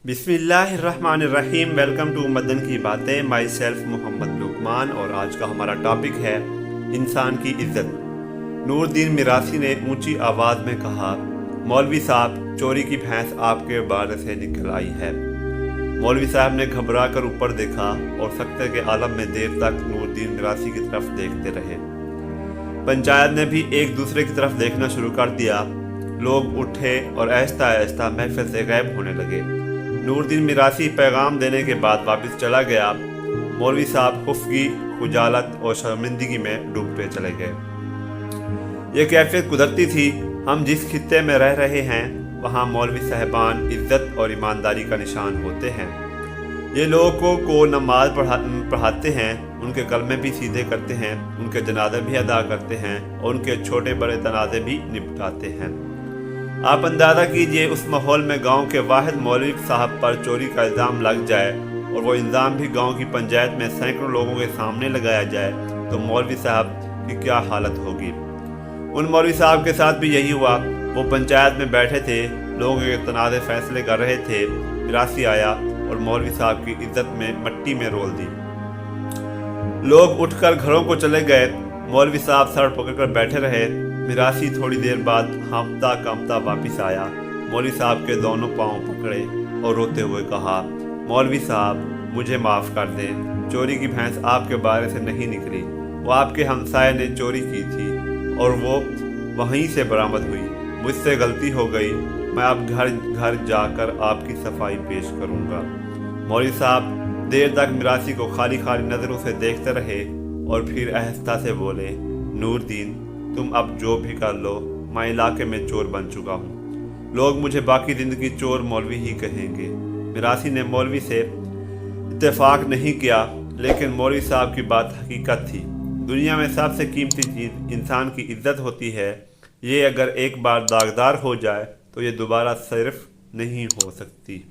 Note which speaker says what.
Speaker 1: बिस्मिल्लाहिर्रहमानिर्रहीम। Welcome to Madan की बातें। Myself Mohammad Luqman. और आज का हमारा टॉपिक है इंसान की इज्जत। नूरदीन मिरासी ने ऊंची आवाज़ में कहा, मौलवी साहब, चोरी की भैंस आपके बारे से निकल आई है। मौलवी साहब ने घबरा कर ऊपर देखा और सकते के आलम में देर तक नूरदीन मिरासी की तरफ देखते रहे। पंचायत ने भी एक दूसरे की तरफ देखना शुरू कर दिया। लोग उठे और आहिस्ता आहिस्ता महफिल से गायब होने लगे। नूरदीन मिरासी पैगाम देने के बाद वापस चला गया। मौलवी साहब खुफगी, खुजालत और शर्मिंदगी में डूबते चले गए। ये कैफियत कुदरती थी। हम जिस खित्ते में रह रहे हैं वहाँ मौलवी साहबान इज्जत और ईमानदारी का निशान होते हैं। ये लोगों को नमाज पढ़ाते हैं, उनके कलमे भी सीधे करते हैं, उनके जनाजे भी अदा करते हैं और उनके छोटे बड़े तनाज़े भी निपटाते हैं। आप अंदाज़ा कीजिए, उस माहौल में गांव के वाहिद मौलवी साहब पर चोरी का इल्ज़ाम लग जाए और वो इल्ज़ाम भी गांव की पंचायत में सैकड़ों लोगों के सामने लगाया जाए तो मौलवी साहब की क्या हालत होगी। उन मौलवी साहब के साथ भी यही हुआ। वो पंचायत में बैठे थे, लोगों के तनाज़े फैसले कर रहे थे। मिरासी आया और मौलवी साहब की इज्जत में मट्टी में रोल दी। लोग उठकर घरों को चले गए। मौलवी साहब सर पकड़कर बैठे रहे। मिरासी थोड़ी देर बाद हाँफता कांपता वापस आया। मौलवी साहब के दोनों पांव पकड़े और रोते हुए कहा, मौलवी साहब, मुझे माफ़ कर दें। चोरी की भैंस आपके बारे से नहीं निकली, वो आपके हमसाये ने चोरी की थी और वो वहीं से बरामद हुई। मुझसे गलती हो गई। मैं अब घर घर जाकर आपकी सफाई पेश करूंगा। मौलवी साहब देर तक मिरासी को खाली खाली नज़रों से देखते रहे और फिर आहिस्ता से बोले, नूरदीन, तुम अब जो भी कर लो, मैं इलाके में चोर बन चुका हूँ। लोग मुझे बाकी ज़िंदगी चोर मौलवी ही कहेंगे। मिरासी ने मौलवी से इत्तेफाक नहीं किया, लेकिन मौलवी साहब की बात हकीकत थी। दुनिया में सबसे कीमती चीज़ इंसान की इज्जत होती है। ये अगर एक बार दागदार हो जाए तो ये दोबारा सिर्फ नहीं हो सकती।